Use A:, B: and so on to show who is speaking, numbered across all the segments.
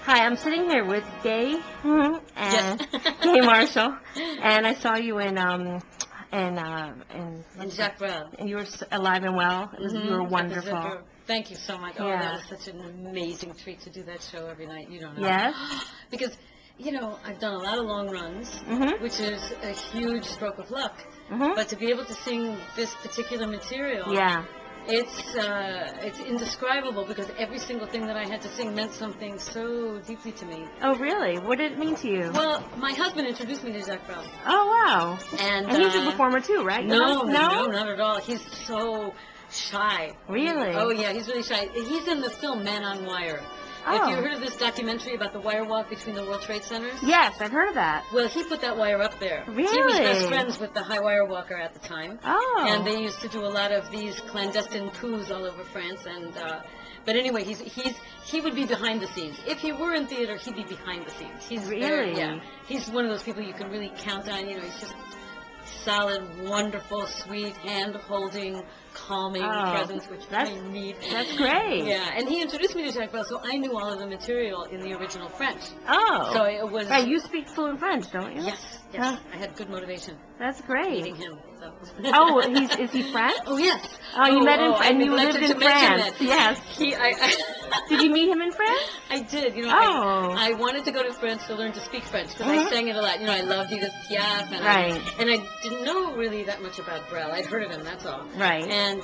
A: Hi, I'm sitting here with Gay and
B: Yes.
A: Gay Marshall, and I saw you in
B: Jacques Brel.
A: and you were alive and well. You were wonderful.
B: Thank you so much. Oh,
A: Yeah.
B: that was such an amazing treat to do that show every night. You don't know.
A: Yes.
B: Because, you know, I've done a lot of long runs, which is a huge stroke of luck. But to be able to sing this particular material,
A: Yeah.
B: it's indescribable because every single thing that I had to sing meant something so deeply to me.
A: Oh, really? What did it mean to you?
B: Well, my husband introduced me to Jacques Brel.
A: Oh, wow.
B: And
A: he's a performer too, right?
B: No, not at all. He's so shy.
A: Really?
B: Oh, yeah, he's really shy. He's in the film Man on Wire.
A: Oh.
B: If you heard of this documentary about the wire walk between the World Trade Centers?
A: Yes, I've heard of that.
B: Well, he put that wire up there.
A: Really?
B: He was best friends with the high wire walker at the time.
A: Oh.
B: And they used to do a lot of these clandestine coups all over France. And but anyway, he would be behind the scenes. If he were in theater, he'd be behind the scenes. He's
A: Really?
B: Yeah. He's one of those people you can really count on. You know, he's just solid, wonderful, sweet, hand-holding, calming presence, which I need.
A: That's great.
B: Yeah, and he introduced me to Jacques Brel, so I knew all of the material in the original French.
A: Oh.
B: So it was...
A: Right, you speak fluent French, don't you?
B: Yes.
A: Huh.
B: I had good motivation
A: That's great.
B: meeting him. So.
A: Oh, is he French?
B: Oh, yes.
A: Oh, you met him and you
B: neglected
A: lived in
B: to mention
A: France.
B: that.
A: Yes. Did you meet him in France?
B: I did. You know,
A: Oh.
B: I wanted to go to France to learn to speak French because I sang it a lot. You know, I loved Edith Piaf, and
A: Right.
B: I didn't know really that much about Brel. I'd heard of him, that's all.
A: Right.
B: And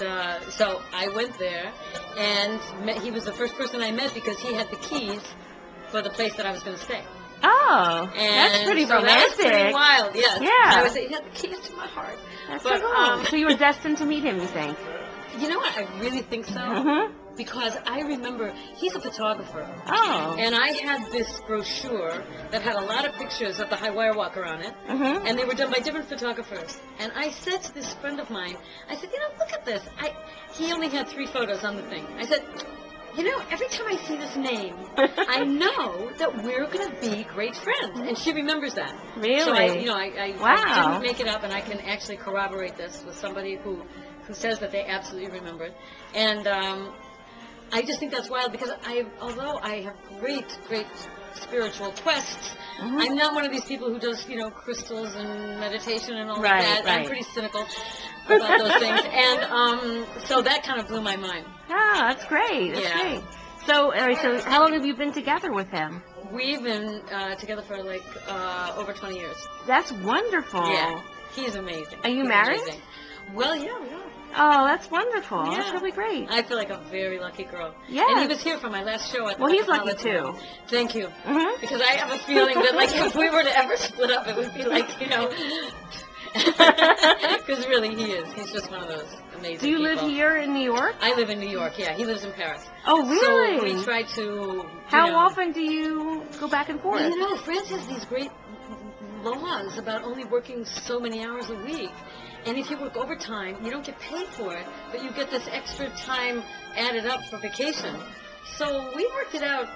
B: so I went there, and he was the first person I met because he had the keys for the place that I was going to stay.
A: Oh,
B: And
A: that's pretty
B: so
A: romantic.
B: That was pretty wild, yes.
A: Yeah.
B: He had the keys to my heart.
A: That's
B: But,
A: so cool. So you were destined to meet him, you think?
B: You know what? I really think so.
A: Mm-hmm.
B: Because I remember, he's a photographer.
A: Oh.
B: And I had this brochure that had a lot of pictures of the high wire walker on it.
A: Mm-hmm.
B: And they were done by different photographers. And I said to this friend of mine, I said, you know, look at this. He only had 3 photos on the thing. I said, you know, every time I see this name, I know that we're going to be great friends. And she remembers that.
A: Really?
B: So I
A: Wow.
B: didn't make it up, and I can actually corroborate this with somebody who says that they absolutely remember it. And I just think that's wild because although I have great spiritual quests, I'm not one of these people who does, you know, crystals and meditation and all of that.
A: Right.
B: I'm pretty cynical about those things. And so that kind of blew my mind.
A: Ah, that's great. That's
B: Yeah.
A: great. So how long have you been together with him?
B: We've been together for like over 20 years.
A: That's wonderful.
B: Yeah. He's amazing.
A: Are you
B: He's
A: married?
B: amazing. Well, yeah, we are.
A: Oh, that's wonderful.
B: Yeah.
A: That's really great.
B: I feel like a very lucky girl.
A: Yeah.
B: And he was here for my last show at the
A: Well, he's lucky
B: Metropolitan Room.
A: too.
B: Thank you.
A: Mm-hmm.
B: Because I have a feeling that, like, if we were to ever split up, it would be like, you know... Because really, he is. He's just one of those amazing
A: Do you
B: people.
A: live here in New York?
B: I live in New York, yeah. He lives in Paris.
A: Oh, really?
B: So we try to...
A: How often do you go back and forth?
B: Well, you know, France has these great laws about only working so many hours a week. And if you work overtime, you don't get paid for it, but you get this extra time added up for vacation. So we worked it out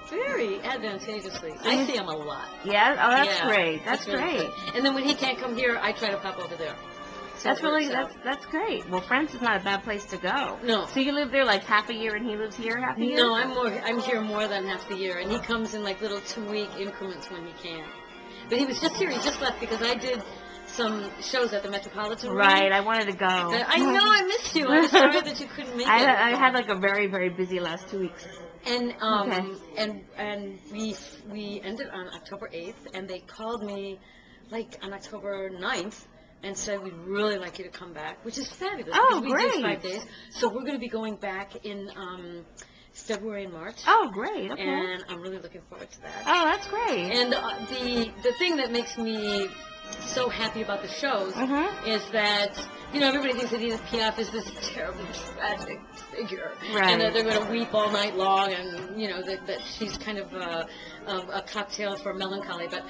B: very advantageously. I see him a lot.
A: Yeah? Oh, that's
B: Yeah,
A: great. That's
B: really
A: great.
B: good. And then when he can't come here, I try to pop over there. So
A: That's
B: it
A: really,
B: works out.
A: that's great. Well, France is not a bad place to go.
B: No.
A: So you live there like half a year and he lives here half a year?
B: No, I'm here more than half the year, and he comes in like little 2-week increments when he can. But he was just here. He just left because I did some shows at the Metropolitan Room.
A: Right, I wanted to go.
B: I know, I missed you. I'm sorry that you couldn't make it.
A: I had like a very, very busy last 2 weeks.
B: And
A: Okay.
B: and we ended on October 8th, and they called me like on October 9th and said, we'd really like you to come back, which is fabulous.
A: Oh,
B: because we did
A: great.
B: 5 days. So we're going to be going back in February and March.
A: Oh, great. Okay.
B: And I'm really looking forward to that.
A: Oh, that's great.
B: And the thing that makes me so happy about the shows is that, you know, everybody thinks that Edith Piaf is this terribly tragic figure.
A: Right.
B: And that they're going to weep all night long, and, you know, that she's kind of a cocktail for melancholy. But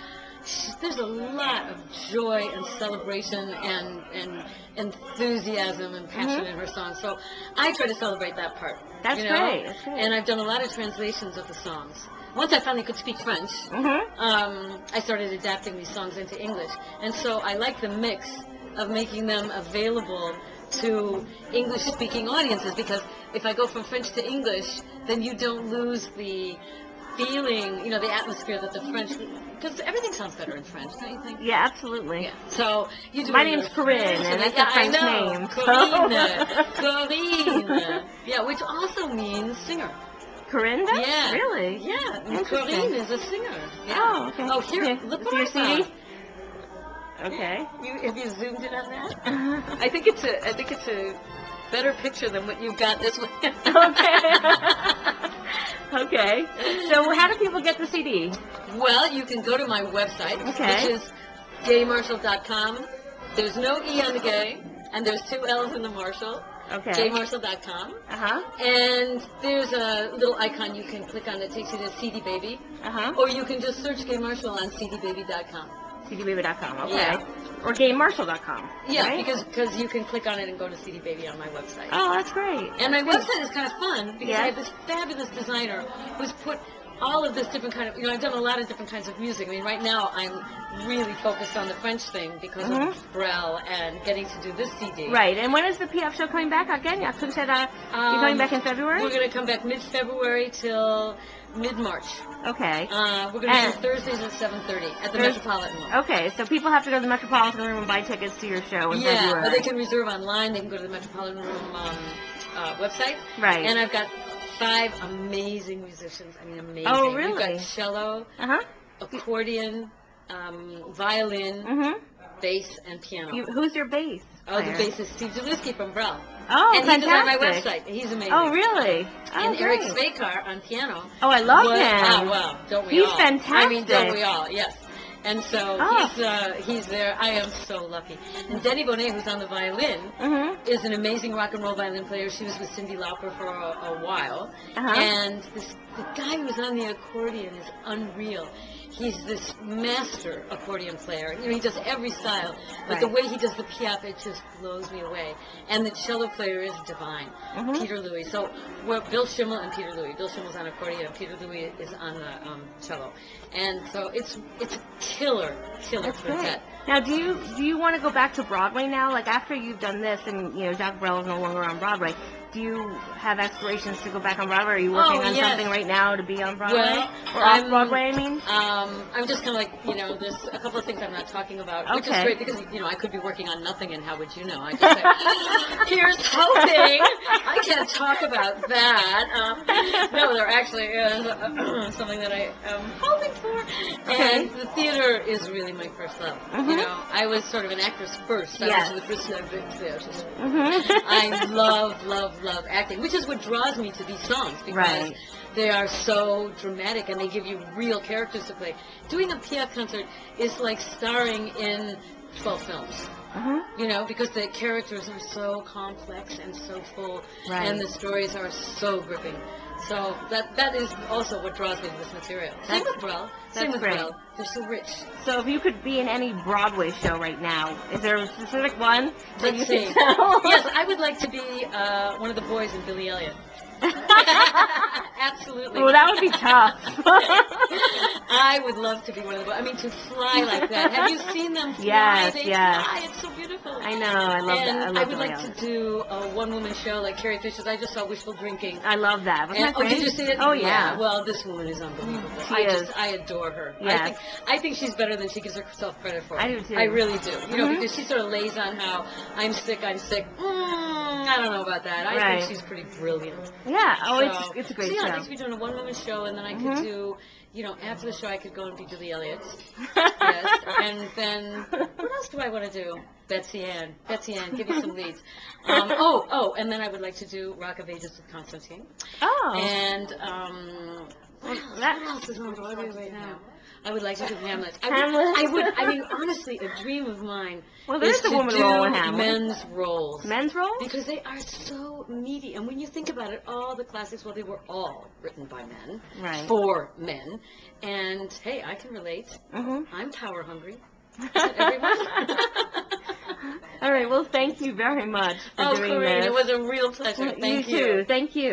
B: there's a lot of joy and celebration and enthusiasm and passion in her songs. So I try to celebrate that part.
A: That's
B: you know?
A: great. That's great.
B: And I've done a lot of translations of the songs. Once I finally could speak French, I started adapting these songs into English. And so I like the mix of making them available to English-speaking audiences, because if I go from French to English, then you don't lose the feeling, the atmosphere that the French, because everything sounds better in French, don't you think?
A: Yeah, absolutely.
B: Yeah. So you do.
A: My name's Corinne, and that's a French name.
B: Corine. Corine. Yeah, which also means singer.
A: Corinne does?
B: Yeah.
A: Really?
B: Yeah.
A: Interesting.
B: Corinne is a singer. Yeah.
A: Oh, okay.
B: Oh, here,
A: Okay.
B: look
A: Is
B: what
A: your
B: I found.
A: CD? Okay.
B: Have you zoomed in on that? I think it's a better picture than what you've got this way.
A: Okay. Okay. So how do people get the CD?
B: Well, you can go to my website,
A: Okay.
B: which is gaymarshall.com. There's no E on the gay, and there's 2 L's in the Marshall.
A: Okay.
B: Gaymarshall.com.
A: Uh-huh.
B: And there's a little icon you can click on that takes you to CD Baby.
A: Uh-huh.
B: Or you can just search Gay Marshall on cdbaby.com.
A: cdbaby.com, okay.
B: Yeah.
A: Or gaymarshall.com.
B: Yeah,
A: right?
B: because you can click on it and go to CD Baby on my website.
A: Oh, that's great.
B: And my website is kind of fun because
A: Yeah.
B: I have this fabulous designer who's put all of this different kind of, I've done a lot of different kinds of music. I mean, right now I'm really focused on the French thing because of Brel and getting to do this CD.
A: Right, and when is the PF show coming back again? You said you're coming back in February?
B: We're going to come back mid-February till mid-March.
A: Okay.
B: We're going to do Thursdays at 7:30 at the Metropolitan Room.
A: Okay, so people have to go to the Metropolitan Room and buy tickets to your show in February.
B: Yeah, or they can reserve online. They can go to the Metropolitan Room website.
A: Right.
B: And I've got 5 amazing musicians. I mean, amazing.
A: Oh, really?
B: We've got cello,
A: Uh-huh.
B: accordion, violin, bass, and piano.
A: Who's your bass
B: Oh, the
A: player?
B: bass is Steve Zalewski from Brel.
A: Oh,
B: and
A: fantastic.
B: he's on my website. He's amazing.
A: Oh, really? Oh,
B: And Eric
A: great.
B: Svekar on piano.
A: Oh, I love him.
B: Oh, wow. Don't we
A: He's
B: all?
A: fantastic.
B: I mean, don't we all? Yes. And so
A: Oh.
B: he's there. I am so lucky. And Denny Bonet, who's on the violin, is an amazing rock and roll violin player. She was with Cyndi Lauper for a while. And the guy who's on the accordion is unreal. He's this master accordion player. He does every style, but the way he does the piaf, it just blows me away. And the cello player is divine, Peter Louis. So we're Bill Schimmel and Peter Louis. Bill Schimmel's on accordion, and Peter Louis is on the cello. And so it's a killer quintet.
A: Now, do you want to go back to Broadway now? Like after you've done this, and Jacques Brel is no longer on Broadway, do you have aspirations to go back on Broadway? Are you working on something right now to be on Broadway?
B: Well,
A: or off Broadway, I mean?
B: I'm just kind of like, there's a couple of things I'm not talking about, which is great because, I could be working on nothing, and how would you know? I just say, here's hoping. I can't talk about that. No, there actually is something that I am hoping for. And the theater is really my first love. I was sort of an actress first. I was with Bristol Theaters. I love acting, which is what draws me to these songs because they are so dramatic and they give you real characters to play. Doing a Piaf concert is like starring in 12 films. Because the characters are so complex and so full, and the stories are so gripping. So that is also what draws me to this material. Same with Brel. They're so rich.
A: So if you could be in any Broadway show right now, is there a specific one that you
B: see.
A: could tell?
B: Yes, I would like to be one of the boys in Billy Elliot. Absolutely.
A: Well, that would be tough.
B: I would love to be one of the boys. I mean, to fly like that. Have you seen them fly?
A: Yes,
B: they
A: yes.
B: fly. It's so beautiful.
A: I know. I love that.
B: I would like to do a one-woman show like Carrie Fisher's. I just saw Wishful Drinking.
A: I love that.
B: Did you see it?
A: Oh, yeah.
B: Well, this woman is unbelievable. I adore her.
A: Yes.
B: I think she's better than she gives herself credit for.
A: I do, too.
B: I really do. Because she sort of lays on how I'm sick. I don't know about that. I think she's pretty brilliant.
A: Yeah. Oh, it's a great show.
B: I'd like to be doing a one-woman show, and then I could do, after the show, I could go and be Billy Elliot. Yes. And then, what else do I want to do? Betsy Ann, give me some leads. And then I would like to do Rock of Ages with Constantine.
A: Oh.
B: And, what else is on Broadway right now? I would like to do Hamlet. I mean, honestly, a dream of mine is to do men's roles.
A: Men's roles?
B: Because they are so meaty. And when you think about it, all the classics, well, they were all written by men, for men. And, hey, I can relate. I'm power hungry. Everyone?
A: All right. Well, thank you very much for doing
B: Corine,
A: this.
B: it was a real pleasure. Thank you.
A: You too. Thank you.